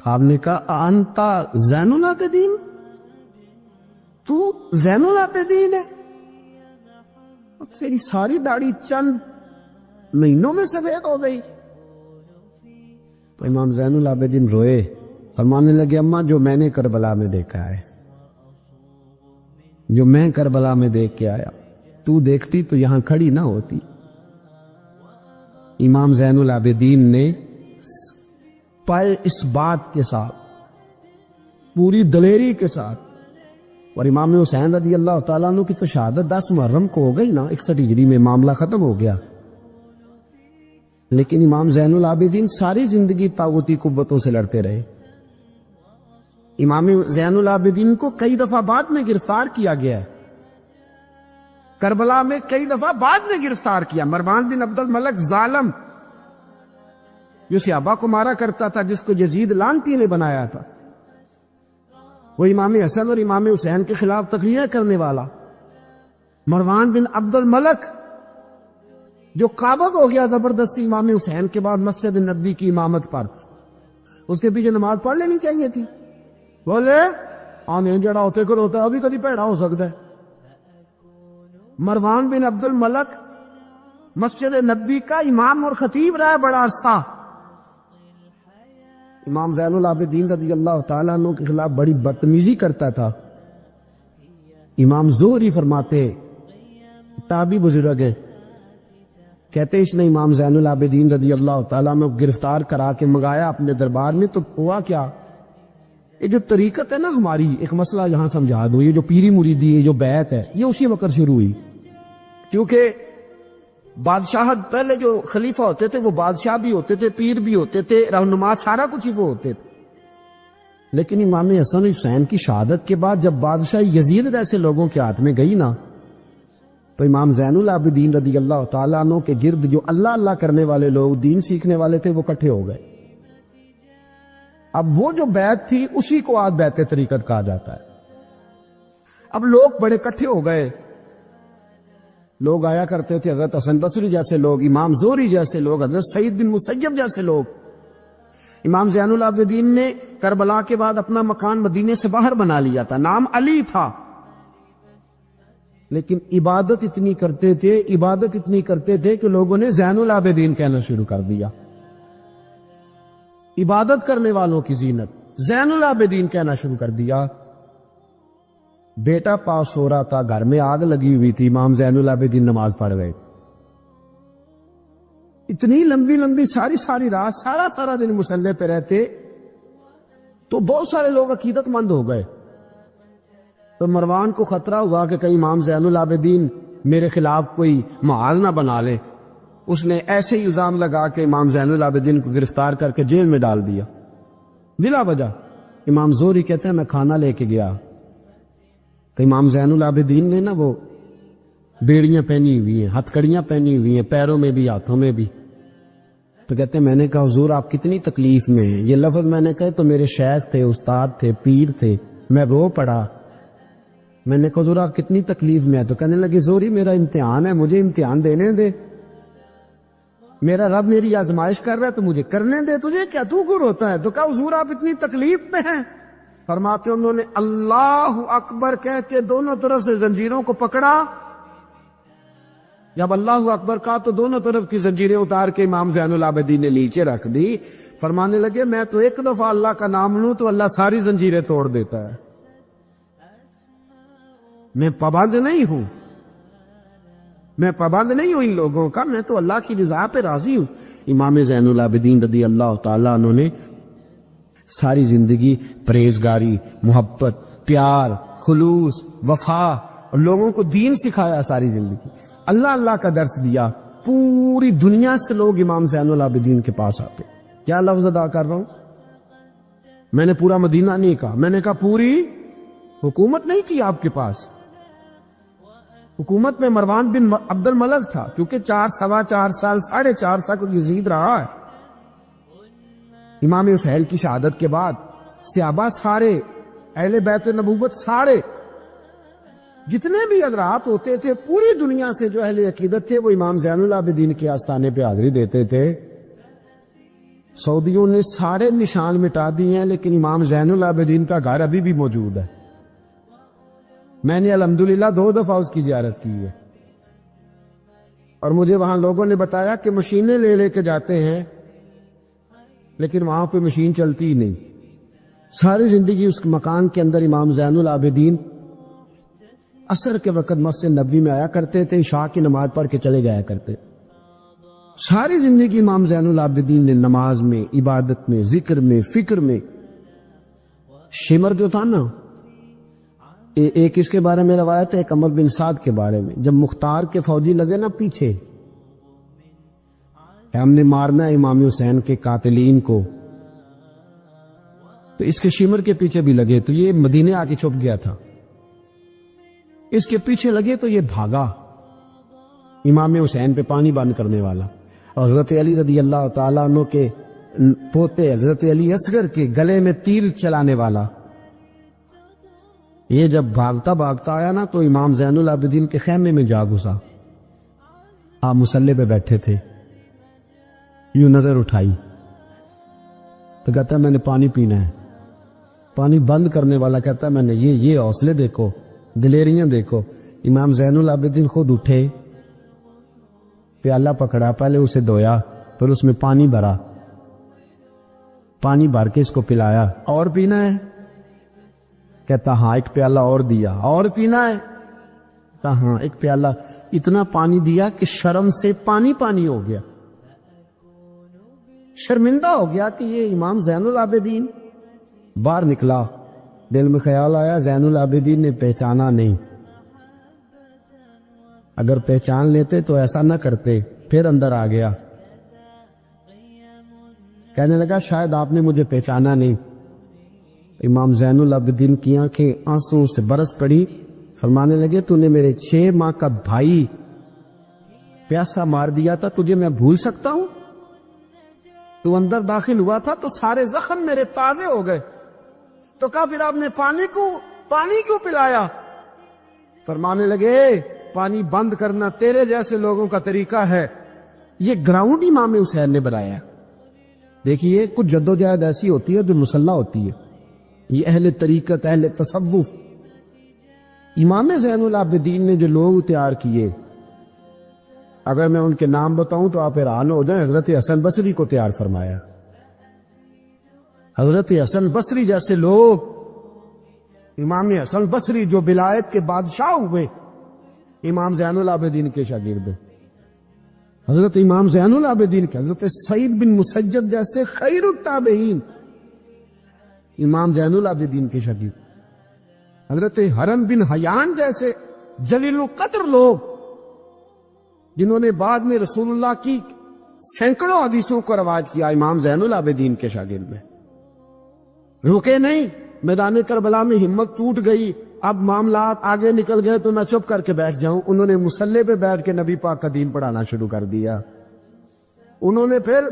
[SPEAKER 2] آپ نے کہا انتا زین العابدین، تو زین العابدین ہے؟ تیری ساری داڑھی چند مہینوں میں سفید ہو گئی۔ تو امام زین العابدین روئے، فرمانے لگے اماں جو میں نے کربلا میں دیکھا ہے، جو میں کربلا میں دیکھ کے آیا، تو دیکھتی تو یہاں کھڑی نہ ہوتی۔ امام زین العابدین نے پائے اس بات کے ساتھ، پوری دلیری کے ساتھ، اور امام حسین رضی اللہ تعالیٰ عنہ کی تو شہادت 10 محرم کو ہو گئی نا، 61 ہجری میں معاملہ ختم ہو گیا، لیکن امام زین العابدین ساری زندگی طاغوتی قوتوں سے لڑتے رہے۔ امام زین العابدین کو کئی دفعہ بعد میں گرفتار کیا گیا ہے، کربلا میں کئی دفعہ بعد میں گرفتار کیا۔ مروان بن عبد الملک ظالم جو صحابہ کو مارا کرتا تھا، جس کو یزید لعنتی نے بنایا تھا، وہ امام حسن اور امام حسین کے خلاف تقریریں کرنے والا مروان بن عبد الملک، جو قابض ہو گیا زبردستی امام حسین کے بعد مسجد نبی کی امامت پر، اس کے پیچھے نماز پڑھ لینی چاہیے تھی، بولے آنے جڑا ہوتے کر ہوتا ہے، ابھی کدی پیڑا ہو سکتا ہے۔ مروان بن عبد الملک مسجد نبوی کا امام اور خطیب رہا ہے بڑا عرصہ. امام زین العابدین رضی اللہ تعالیٰ عنہ کے خلاف بڑی بدتمیزی کرتا تھا. امام زہری فرماتے، تابعی بزرگ ہیں، کہتے اس نے امام زین العابدین رضی اللہ تعالیٰ عنہ گرفتار کرا کے منگایا اپنے دربار میں. تو ہوا کیا، یہ جو طریقت ہے نا ہماری، ایک مسئلہ یہاں سمجھا دوں، یہ جو پیری مریدی ہے، جو بیعت ہے، یہ اسی وقت شروع ہوئی. کیونکہ بادشاہت پہلے جو خلیفہ ہوتے تھے وہ بادشاہ بھی ہوتے تھے، پیر بھی ہوتے تھے، رہنما، سارا کچھ ہی وہ ہوتے تھے. لیکن امام حسن حسین کی شہادت کے بعد جب بادشاہ یزید ایسے لوگوں کے ہاتھ میں گئی نا، تو امام زین العابدین رضی اللہ تعالیٰ عنہ کے گرد جو اللہ اللہ کرنے والے لوگ، دین سیکھنے والے تھے، وہ اکٹھے ہو گئے. اب وہ جو بیعت تھی اسی کو آج بیعت طریقت کہا جاتا ہے. اب لوگ بڑے اکٹھے ہو گئے. لوگ آیا کرتے تھے، حضرت حسن بصری جیسے لوگ، امام زہری جیسے لوگ، حضرت سعید بن مسیب جیسے لوگ. امام زین العابدین نے کربلا کے بعد اپنا مکان مدینے سے باہر بنا لیا تھا، نام علی تھا، لیکن عبادت اتنی کرتے تھے کہ لوگوں نے زین العابدین کہنا شروع کر دیا. عبادت کرنے والوں کی زینت زین العابدین کہنا شروع کر دیا. بیٹا پاس سو رہا تھا، گھر میں آگ لگی ہوئی تھی، امام زین العابدین نماز پڑھ گئے. اتنی لمبی ساری رات سارا دن مصلی پہ رہتے، تو بہت سارے لوگ عقیدت مند ہو گئے. تو مروان کو خطرہ ہوا کہ کہیں امام زین العابدین میرے خلاف کوئی محاذ نہ بنا لے. اس نے ایسے ہی الزام لگا کہ امام زین العابدین کو گرفتار کر کے جیل میں ڈال دیا بلا وجہ. امام زہری کہتے ہیں میں کھانا لے کے گیا تو امام زین العابدین نے نا وہ بیڑیاں پہنی ہوئی ہیں، ہتھ کڑیاں پہنی ہوئی ہیں، پیروں میں بھی ہاتھوں میں بھی. تو کہتے ہیں میں نے کہا حضور آپ کتنی تکلیف میں ہیں. یہ لفظ میں نے کہا تو میرے شیخ تھے، استاد تھے، پیر تھے. میں رو پڑا. میں نے کہا حضور آپ کتنی تکلیف میں ہے. تو کہنے لگے زہری میرا امتحان ہے، مجھے امتحان دینے دے. میرا رب میری آزمائش کر رہا ہے تو مجھے کرنے دے، تجھے کیا، تو کیوں روتا ہے؟ تو کہا حضور آپ اتنی تکلیف میں ہیں. فرماتے انہوں نے اللہ اکبر کہہ کے دونوں طرف سے زنجیروں کو پکڑا. جب اللہ اکبر کہا تو دونوں طرف کی زنجیریں اتار کے امام زین العابدین نے نیچے رکھ دی. فرمانے لگے میں تو ایک دفعہ اللہ کا نام لوں تو اللہ ساری زنجیریں توڑ دیتا ہے. میں پابند نہیں ہوں ان لوگوں کا، میں تو اللہ کی رضا پہ راضی ہوں. امام زین العابدین رضی اللہ تعالیٰ عنہ نے ساری زندگی پرہیزگاری، محبت، پیار، خلوص، وفا اور لوگوں کو دین سکھایا. ساری زندگی اللہ کا درس دیا. پوری دنیا سے لوگ امام زین العابدین کے پاس آتے. کیا لفظ ادا کر رہا ہوں، میں نے پورا مدینہ نہیں کہا، میں نے کہا پوری حکومت نہیں تھی آپ کے پاس. حکومت میں مروان بن عبد الملک تھا، کیونکہ 4 سال 4.5 سال کو یزید رہا ہے. امام حسین کی شہادت کے بعد صحابہ سارے، اہل بیت نبوت سارے، جتنے بھی حضرات ہوتے تھے پوری دنیا سے جو اہل عقیدت تھے وہ امام زین العابدین کے آستانے پہ حاضری دیتے تھے. سعودیوں نے سارے نشان مٹا دیے ہیں، لیکن امام زین العابدین کا گھر ابھی بھی موجود ہے. میں نے الحمدللہ 2 دفعہ اس کی زیارت کی ہے، اور مجھے وہاں لوگوں نے بتایا کہ مشینیں لے کے جاتے ہیں، لیکن وہاں پہ مشین چلتی ہی نہیں. ساری زندگی اس مکان کے اندر امام زین العابدین عصر کے وقت مسجد نبوی میں آیا کرتے تھے، عشاء کی نماز پڑھ کے چلے جایا کرتے. ساری زندگی امام زین العابدین نے نماز میں، عبادت میں، ذکر میں، فکر میں. شمر جو تھا نا، ایک اس کے بارے میں روایت ہے، ایک عمر بن سعد کے بارے میں، جب مختار کے فوجی لگے نا پیچھے ہم نے مارنا ہے امام حسین کے قاتلین کو، تو اس کے شمر کے پیچھے بھی لگے، تو یہ مدینے آ کے چھپ گیا تھا. اس کے پیچھے لگے تو یہ بھاگا. امام حسین پہ پانی بند کرنے والا، حضرت علی رضی اللہ تعالیٰ عنہ کے پوتے حضرت علی اصغر کے گلے میں تیر چلانے والا. یہ جب بھاگتا آیا نا تو امام زین العابدین کے خیمے میں جا گھسا. آپ مصلی پہ بیٹھے تھے، یوں نظر اٹھائی تو کہتا ہے میں نے پانی پینا ہے. پانی بند کرنے والا کہتا ہے میں نے یہ حوصلے دیکھو، دلیریاں دیکھو. امام زین العابدین خود اٹھے، پیالہ پکڑا, پہلے اسے دھویا, پھر اس میں پانی بھرا, پانی بھر کے اس کو پلایا. اور پینا ہے؟ کہتا ہاں. ایک پیالہ اور دیا. اور پینا ہے؟ کہتا ہاں. ایک پیالہ. اتنا پانی دیا کہ شرم سے پانی پانی ہو گیا, شرمندہ ہو گیا کہ یہ امام زین العابدین. باہر نکلا, دل میں خیال آیا زین العابدین نے پہچانا نہیں, اگر پہچان لیتے تو ایسا نہ کرتے. پھر اندر آ گیا, کہنے لگا شاید آپ نے مجھے پہچانا نہیں. امام زین العابدین کی آنکھیں آنسوں سے برس پڑی, فرمانے لگے تو نے میرے 6 ماہ کا بھائی پیاسا مار دیا تھا, تجھے میں بھول سکتا ہوں؟ تو اندر داخل ہوا تھا تو سارے زخم میرے تازے ہو گئے. تو کہا پھر آپ نے پانی کیوں پلایا؟ فرمانے لگے پانی بند کرنا تیرے جیسے لوگوں کا طریقہ ہے. یہ گراؤنڈ امام حسین نے بنایا. دیکھیے کچھ جدوجہد ایسی ہوتی ہے جو مسلح ہوتی ہے. یہ اہل طریقت, اہل تصوف, امام زین العابدین نے جو لوگ تیار کیے, اگر میں ان کے نام بتاؤں تو آپ حیران ہو جائیں. حضرت حسن بصری کو تیار فرمایا. حضرت حسن بصری جیسے لوگ, امام حسن بصری جو ولایت کے بادشاہ ہوئے, امام زین العابدین کے شاگرد. حضرت امام زین العابدین کے, حضرت سعید بن مسیب جیسے خیر التابعین امام زین العابدین کے شاگرد. حضرت حرم بن حیان جیسے جلیل القدر لوگ, جنہوں نے بعد میں رسول اللہ کی سینکڑوں حدیثوں کو روایت کیا, امام زین العابدین کے شاگرد میں. رکے نہیں, میدان کربلا میں ہمت ٹوٹ گئی, اب معاملات آگے نکل گئے تو میں چپ کر کے بیٹھ جاؤں. انہوں نے مصلی پہ بیٹھ کے نبی پاک کا دین پڑھانا شروع کر دیا. انہوں نے پھر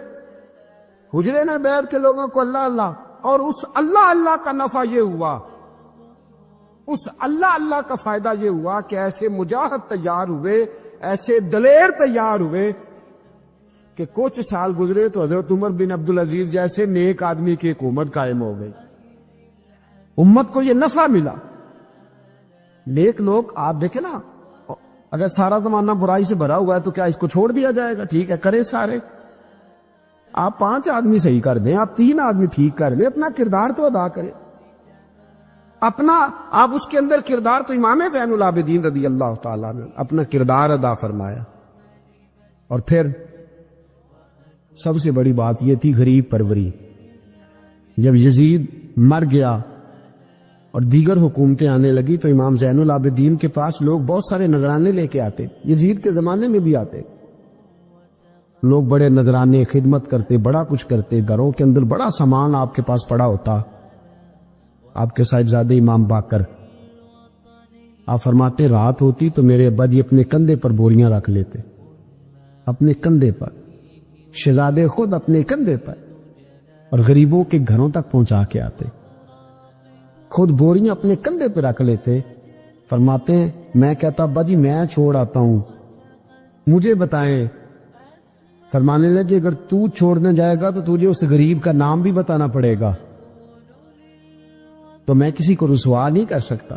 [SPEAKER 2] حجرے میں بیٹھ کے لوگوں کو اللہ اللہ, اور اس اللہ اللہ کا نفع یہ ہوا, اس اللہ اللہ کا فائدہ یہ ہوا کہ ایسے مجاہد تیار ہوئے, ایسے دلیر تیار ہوئے کہ کچھ سال گزرے تو حضرت عمر بن عبدالعزیز جیسے نیک آدمی کی حکومت قائم ہو گئی. امت کو یہ نفع ملا. نیک لوگ آپ دیکھیں نا, اگر سارا زمانہ برائی سے بھرا ہوا ہے تو کیا اس کو چھوڑ دیا جائے گا؟ ٹھیک ہے کرے سارے, آپ 5 آدمی صحیح کر دیں, آپ 3 آدمی ٹھیک کر دیں, اپنا کردار تو ادا کریں. اپنا آپ اس کے اندر کردار, تو امام زین العابدین رضی اللہ تعالیٰ نے اپنا کردار ادا فرمایا. اور پھر سب سے بڑی بات یہ تھی غریب پروری. جب یزید مر گیا اور دیگر حکومتیں آنے لگی تو امام زین العابدین کے پاس لوگ بہت سارے نذرانے لے کے آتے. یزید کے زمانے میں بھی آتے لوگ, بڑے نذرانے خدمت کرتے, بڑا کچھ کرتے, گھروں کے اندر بڑا سامان آپ کے پاس پڑا ہوتا. آپ کے صاحبزادے امام باقر, آپ فرماتے رات ہوتی تو میرے ابا جی اپنے کندھے پر بوریاں رکھ لیتے, اپنے کندھے پر, شہزادے خود اپنے کندھے پر, اور غریبوں کے گھروں تک پہنچا کے آتے. خود بوریاں اپنے کندھے پہ رکھ لیتے. فرماتے ہیں میں کہتا ابا جی میں چھوڑ آتا ہوں, مجھے بتائیں. فرمانے لگے اگر تو چھوڑنے جائے گا تو تجھے اس غریب کا نام بھی بتانا پڑے گا, تو میں کسی کو رسوا نہیں کر سکتا,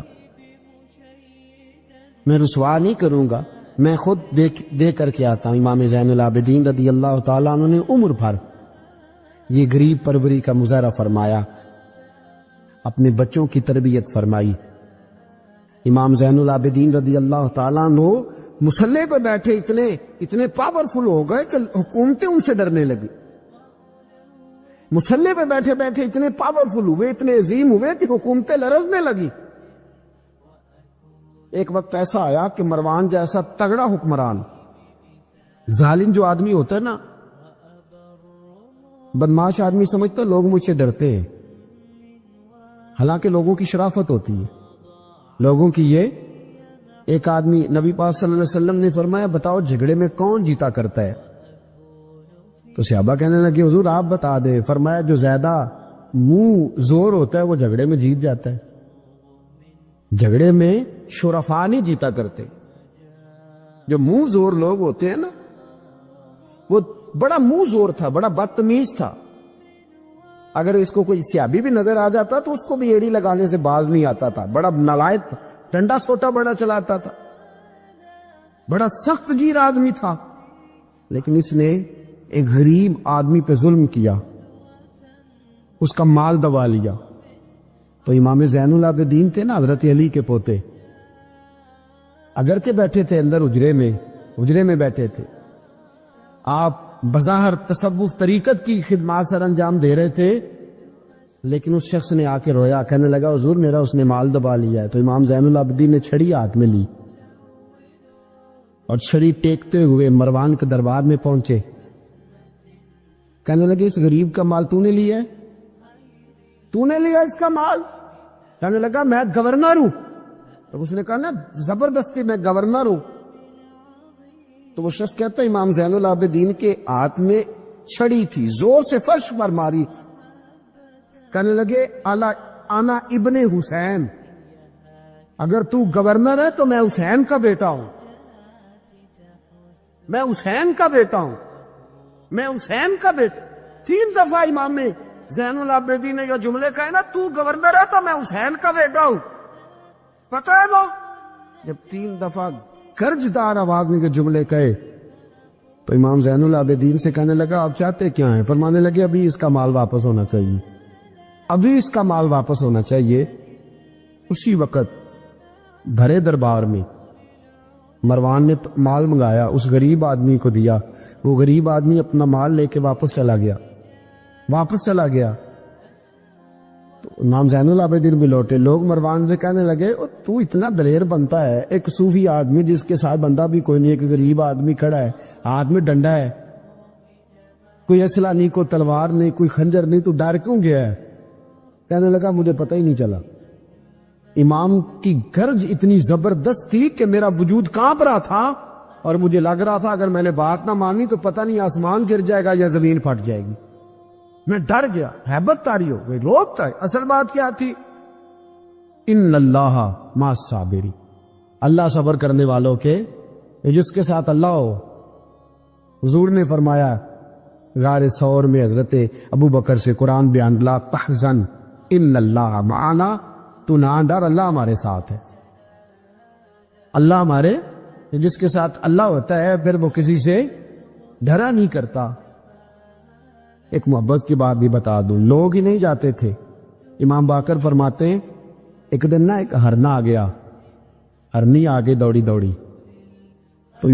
[SPEAKER 2] میں رسوا نہیں کروں گا, میں خود دے کر کے آتا ہوں. امام زین العابدین رضی اللہ تعالیٰ عنہ نے عمر بھر یہ غریب پروری کا مظاہرہ فرمایا, اپنے بچوں کی تربیت فرمائی. امام زین العابدین رضی اللہ تعالیٰ عنہ مصلی پہ بیٹھے اتنے پاورفل ہو گئے کہ حکومتیں ان سے ڈرنے لگی. مصلی پہ بیٹھے بیٹھے اتنے پاورفل ہوئے, اتنے عظیم ہوئے کہ حکومتیں لرزنے لگی. ایک وقت ایسا آیا کہ مروان جیسا تگڑا حکمران, ظالم جو آدمی ہوتا ہے نا, بدماش آدمی سمجھتا لوگ مجھ سے ڈرتے ہیں, حالانکہ لوگوں کی شرافت ہوتی ہے, لوگوں کی. یہ ایک آدمی, نبی پاک صلی اللہ علیہ وسلم نے فرمایا بتاؤ جھگڑے میں کون جیتا کرتا ہے؟ تو صحابہ کہنے لگے حضور آپ بتا دیں. فرمایا جو زیادہ منہ زور ہوتا ہے وہ جھگڑے میں جیت جاتا ہے. جھگڑے میں شرفا نہیں جیتا کرتے, جو منہ زور لوگ ہوتے ہیں نا, وہ بڑا منہ زور تھا, بڑا بدتمیز تھا. اگر اس کو کوئی سیابی بھی نظر آ جاتا تو اس کو بھی ایڑی لگانے سے باز نہیں آتا تھا. بڑا نالائق, ڈنڈا سوٹا بڑا چلاتا تھا, بڑا سخت گیر آدمی تھا. لیکن اس نے ایک غریب آدمی پہ ظلم کیا، اس کا مال دبا لیا۔ تو امام زین العابدین تھے نا، حضرت علی کے پوتے، اگرچہ بیٹھے تھے اندر حجرے میں بیٹھے تھے، آپ بظاہر تصوف طریقت کی خدمات سر انجام دے رہے تھے، لیکن اس شخص نے آ کے رویا، کہنے لگا حضور میرا اس نے مال دبا لیا ہے۔ تو امام زین العابدین نے چھڑی ہاتھ میں لی اور چھڑی ٹیکتے ہوئے مروان کے دربار میں پہنچے، کہنے لگے اس غریب کا مال تو نے لیا ہے؟ تو نے لیا اس کا مال؟ کہنے لگا میں گورنر ہوں۔ تو اس نے کہا نا زبردستی میں گورنر ہوں۔ تو وہ شخص کہتا ہے امام زین العابدین کے ہاتھ میں چھڑی تھی، زور سے فرش پر ماری، کہنے لگے انا ابن حسین، اگر تو گورنر ہے تو میں حسین کا بیٹا ہوں، میں حسین کا بیٹا ہوں، میں حسین کا بیٹا۔ 3 دفعہ امام زین العابدین نے یہ جملے کہے نا، تو گورنر ہے تو میں حسین کا بیٹا ہوں، پتہ ہے وہ جب 3 دفعہ گرجدار آواز میں کے جملے کہے تو امام زین العابدین سے کہنے لگا آپ چاہتے کیا ہیں؟ فرمانے لگے ابھی اس کا مال واپس ہونا چاہیے، ابھی اس کا مال واپس ہونا چاہیے۔ اسی وقت بھرے دربار میں مروان نے مال منگایا، اس غریب آدمی کو دیا، وہ غریب آدمی اپنا مال لے کے واپس چلا گیا۔ تو امام زین العابدین بھی لوٹے، لوگ مروان سے کہنے لگے تو اتنا دلیر بنتا ہے، ایک صوفی آدمی جس کے ساتھ بندہ بھی کوئی نہیں، ایک غریب آدمی کھڑا ہے، ہاتھ میں ڈنڈا ہے، کوئی اسلحہ نہیں، کوئی تلوار نہیں، کوئی خنجر نہیں، تو ڈر کیوں گیا ہے؟ کہنے لگا مجھے پتہ ہی نہیں چلا۔ امام کی گرج اتنی زبردست تھی کہ میرا وجود کانپ رہا تھا اور مجھے لگ رہا تھا اگر میں نے بات نہ مانی تو پتہ نہیں آسمان گر جائے گا یا زمین پھٹ جائے گی۔ میں ڈر گیا، ہیبت تاری ہو گئی، روکتا ہے۔ اصل بات کیا تھی؟ ان اللہ مع الصابرین، اللہ صبر کرنے والوں کے، جس کے ساتھ اللہ ہو۔ حضور نے فرمایا غار ثور میں حضرت ابو بکر سے قرآن بیان، لا تحزن ان اللہ معنا، تو نہ ڈر، اللہ ہمارے ساتھ ہے۔ اللہ ہمارے، جس کے ساتھ اللہ ہوتا ہے پھر وہ کسی سے ڈرا نہیں کرتا۔ ایک محبت کی بات بھی بتا دوں، لوگ ہی نہیں جاتے تھے۔ امام باقر فرماتے ہیں ایک دن نا ایک ہرنا آ گیا، ہرنی آگے دوڑی تو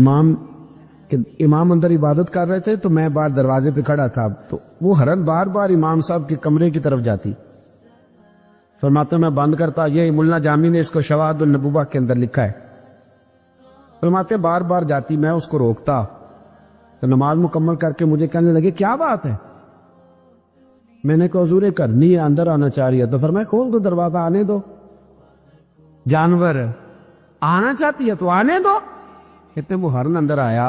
[SPEAKER 2] امام اندر عبادت کر رہے تھے، تو میں باہر دروازے پہ کھڑا تھا، تو وہ ہرن بار بار امام صاحب کے کمرے کی طرف جاتی۔ فرماتے میں بند کرتا، یہ ملا جامی نے اس کو شواہد النبوہ کے اندر لکھا ہے۔ فرماتے بار بار جاتی، میں اس کو روکتا، تو نماز مکمل کر کے مجھے کہنے لگے کیا بات ہے؟ میں نے کہا حضور کرنی ہے، اندر آنا چاہ رہی ہے۔ تو فرمایا کھول دو دروازہ، آنے دو، جانور آنا چاہتی ہے تو آنے دو۔ کہتے وہ ہرن اندر آیا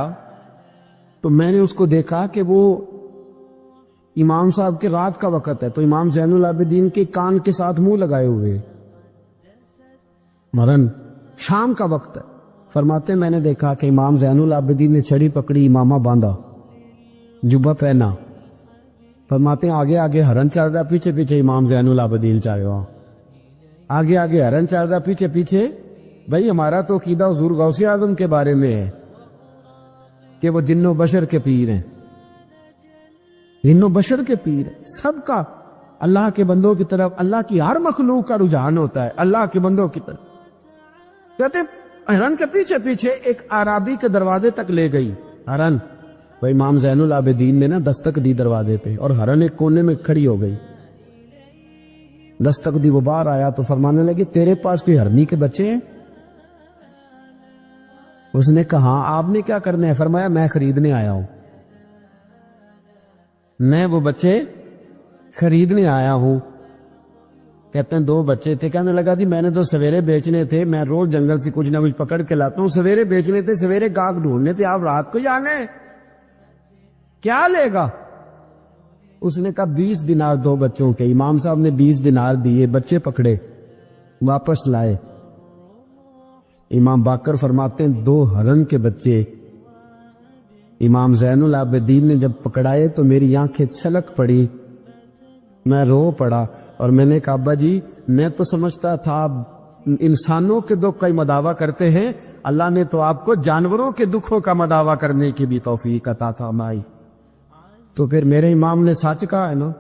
[SPEAKER 2] تو میں نے اس کو دیکھا کہ وہ امام صاحب کے رات کا وقت ہے، تو امام زین العابدین کے کان کے ساتھ منہ لگائے ہوئے، مرن شام کا وقت ہے۔ فرماتے میں نے دیکھا کہ امام زین العابدین نے چھڑی پکڑی، امامہ باندھا، جبہ پہنا۔ فرماتے آگے آگے ہرن چل رہا، پیچھے پیچھے امام زین العابدین چل رہا، آگے آگے ہرن چل رہا، پیچھے پیچھے۔ بھائی ہمارا تو عقیدہ حضور غوث اعظم کے بارے میں ہے کہ وہ جن و بشر کے پیر ہیں، جن و بشر کے پیر ہیں، سب کا اللہ کے بندوں کی طرف، اللہ کی ہر مخلوق کا رجحان ہوتا ہے اللہ کے بندوں کی طرف۔ کہتے ہرن کے پیچھے پیچھے ایک عرابی کے دروازے تک لے گئی ہرن، وہ امام زین العابدین نے نا دستک دی دروازے پہ، اور ہرن ایک کونے میں کھڑی ہو گئی، دستک دی، وہ باہر آیا تو فرمانے لگے تیرے پاس کوئی ہرنی کے بچے ہیں؟ اس نے کہا آپ نے کیا کرنا ہے؟ فرمایا میں خریدنے آیا ہوں، میں وہ بچے خریدنے آیا ہوں۔ کہتے ہیں 2 بچے تھے، کہنے لگا جی میں نے تو سویرے بیچنے تھے، میں روز جنگل سے کچھ نہ کچھ پکڑ کے لاتا ہوں، سویرے بیچنے تھے، سویرے گاہک ڈھونڈنے تھے، آپ رات کو جانے کیا لے گا؟ اس نے کہا 20 دینار 2 بچوں کے۔ امام صاحب نے 20 دینار دیے، بچے پکڑے، واپس لائے۔ امام باقر فرماتے ہیں 2 ہرن کے بچے امام زین العابدین نے جب پکڑائے تو میری آنکھیں چھلک پڑی، میں رو پڑا، اور میں نے کہا ابا جی میں تو سمجھتا تھا انسانوں کے دکھ کا مداوع کرتے ہیں، اللہ نے تو آپ کو جانوروں کے دکھوں کا مداوع کرنے کی بھی توفیق عطا فرمائی۔ تو پھر میرے امام نے سچ کہا ہے نا،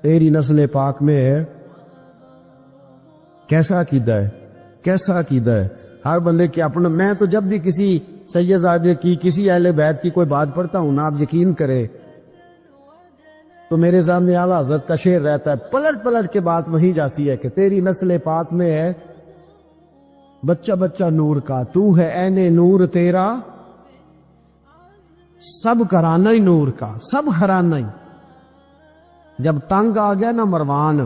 [SPEAKER 2] تیری نسل پاک میں ہے۔ کیسا عقیدہ ہے، کیسا عقیدہ ہے ہر بندے کے اپنا۔ میں تو جب بھی کسی سید زادے کی، کسی اہل بیت کی کوئی بات پڑھتا ہوں نا، آپ یقین کرے تو میرے سامنے اعلیٰ حضرت کا شعر رہتا ہے، پلٹ پلٹ کے بات وہیں جاتی ہے کہ تیری نسل پاک میں ہے بچہ بچہ نور کا، تو ہے عین نور تیرا سب گھرانہ ہی نور کا، سب گھرانہ ہی۔ جب تنگ آ گیا نا مروان،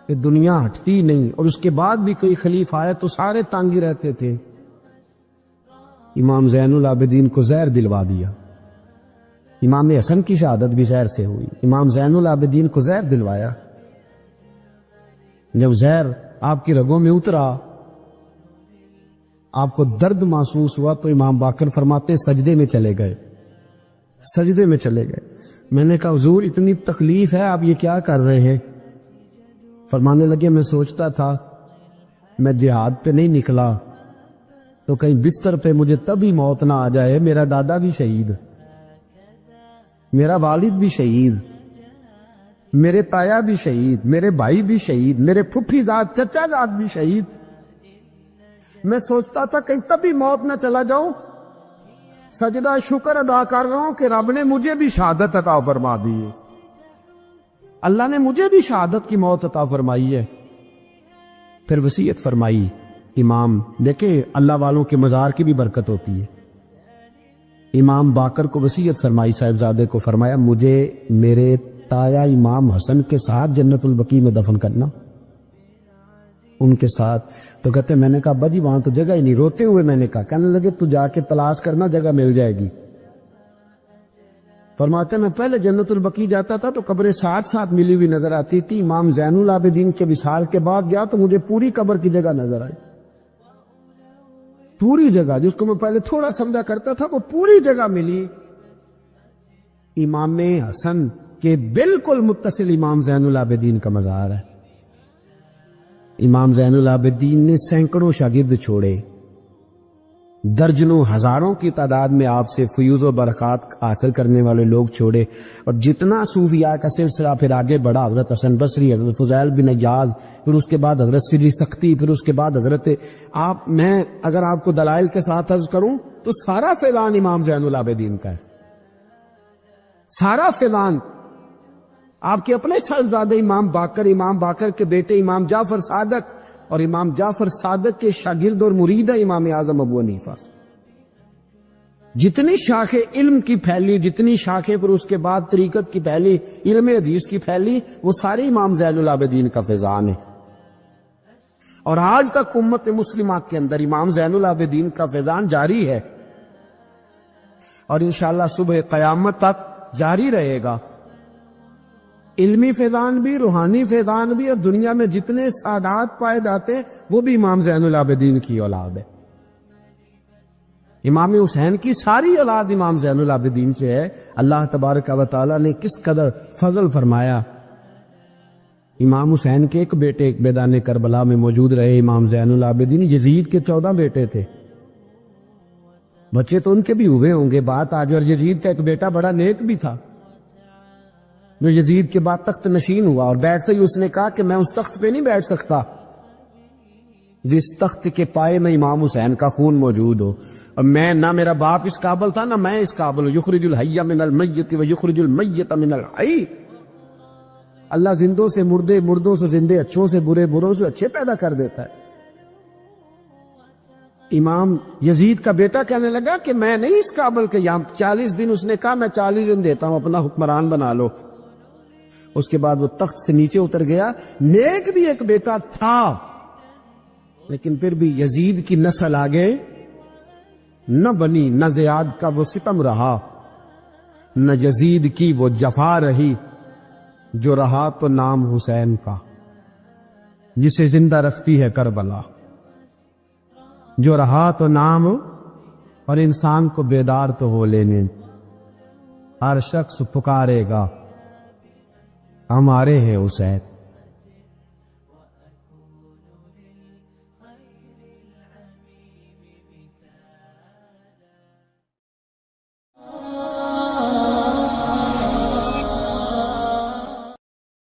[SPEAKER 2] کہ دنیا ہٹتی نہیں، اور اس کے بعد بھی کوئی خلیفہ آئے تو سارے تنگ ہی رہتے تھے، امام زین العابدین کو زہر دلوا دیا۔ امام حسن کی شہادت بھی زہر سے ہوئی، امام زین العابدین کو زہر دلوایا۔ جب زہر آپ کی رگوں میں اترا، آپ کو درد محسوس ہوا، تو امام باقر فرماتے سجدے میں چلے گئے، سجدے میں چلے گئے۔ میں نے کہا حضور اتنی تکلیف ہے، آپ یہ کیا کر رہے ہیں؟ فرمانے لگے میں سوچتا تھا میں جہاد پہ نہیں نکلا تو کہیں بستر پہ مجھے تبھی موت نہ آ جائے، میرا دادا بھی شہید، میرا والد بھی شہید، میرے تایا بھی شہید، میرے بھائی بھی شہید، میرے پھپھی زاد چچا زاد بھی شہید۔ میں سوچتا تھا کہیں تبھی موت نہ چلا جاؤں۔ سجدہ شکر ادا کر رہا ہوں کہ رب نے مجھے بھی شہادت عطا فرما دی ہے، اللہ نے مجھے بھی شہادت کی موت عطا فرمائی ہے۔ پھر وصیت فرمائی امام، دیکھیں اللہ والوں کے مزار کی بھی برکت ہوتی ہے۔ امام باقر کو وصیت فرمائی صاحبزادے کو، فرمایا مجھے میرے تایا امام حسن کے ساتھ جنت البقیع میں دفن کرنا، ان کے ساتھ۔ تو کہتے میں نے کہا ابا جی وہاں تو جگہ ہی نہیں، روتے ہوئے میں نے کہا، کہنے لگے تو جا کے تلاش کرنا، جگہ مل جائے گی۔ فرماتے میں پہلے جنت البقیع جاتا تھا تو قبریں ساتھ ساتھ ملی ہوئی نظر آتی تھی، امام زین العابدین کے وصال کے بعد گیا تو مجھے پوری قبر کی جگہ نظر آئی، پوری جگہ جس کو میں پہلے تھوڑا سمجھا کرتا تھا وہ پوری جگہ ملی۔ امام حسن کے بالکل متصل امام زین العابدین کا مزار ہے۔ امام زین العابدین نے سینکڑوں شاگرد چھوڑے، درجنوں ہزاروں کی تعداد میں آپ سے فیوز و برکات حاصل کرنے والے لوگ چھوڑے، اور جتنا صوفیاء کا سلسلہ پھر آگے بڑھا، حضرت حسن بصری، حضرت فضیل بن عیاض، پھر اس کے بعد حضرت سری سختی، پھر اس کے بعد حضرت میں اگر آپ کو دلائل کے ساتھ عرض کروں تو سارا فیضان امام زین العابدین کا ہے، سارا فیضان آپ کے اپنے صاحبزادے امام باقر کے بیٹے امام جعفر صادق، اور امام جعفر صادق کے شاگرد اور مرید ہے امام اعظم ابو حنیفہ۔ جتنی شاخیں علم کی پھیلی، جتنی شاخیں پر اس کے بعد طریقت کی پھیلی، علم حدیث کی پھیلی، وہ سارے امام زین العابدین کا فیضان ہے۔ اور آج تک امت مسلمہ کے اندر امام زین العابدین کا فیضان جاری ہے، اور انشاءاللہ صبح قیامت تک جاری رہے گا۔ علمی فیضان بھی، روحانی فیضان بھی، اور دنیا میں جتنے سعادات پائے جاتے ہیں وہ بھی امام زین العابدین کی اولاد ہے۔ امام حسین کی ساری اولاد امام زین العابدین سے ہے۔ اللہ تبارک و تعالیٰ نے کس قدر فضل فرمایا۔ امام حسین کے ایک بیٹے ایک میدان کربلا میں موجود رہے، امام زین العابدین۔ یزید کے 14 بیٹے تھے، بچے تو ان کے بھی ہوئے ہوں گے بات آج، اور یزید کا ایک بیٹا بڑا نیک بھی تھا جو یزید کے بعد تخت نشین ہوا، اور بیٹھتے ہی اس نے کہا کہ میں اس تخت پہ نہیں بیٹھ سکتا جس تخت کے پائے میں امام حسین کا خون موجود ہو، اور میں نہ میرا باپ اس قابل تھا نہ میں اس قابل ہوں۔ یخرج الحی من المیت و یخرج المیت من الحی، اللہ زندوں سے مردے، مردوں سے زندے، اچھوں سے برے، بروں سے اچھے پیدا کر دیتا ہے۔ امام یزید کا بیٹا کہنے لگا کہ میں نہیں اس قابل کہ یہاں 40 دن، اس نے کہا میں 40 دن دیتا ہوں، اپنا حکمران بنا لو۔ اس کے بعد وہ تخت سے نیچے اتر گیا۔ نیک بھی ایک بیٹا تھا، لیکن پھر بھی یزید کی نسل آگے نہ بنی، نہ زیاد کا وہ ستم رہا، نہ یزید کی وہ جفا رہی، جو رہا تو نام حسین کا، جسے زندہ رکھتی ہے کربلا، جو رہا تو نام، اور انسان کو بیدار تو ہو لینے۔ ہر شخص پکارے گا ہمارے ہیں حسین۔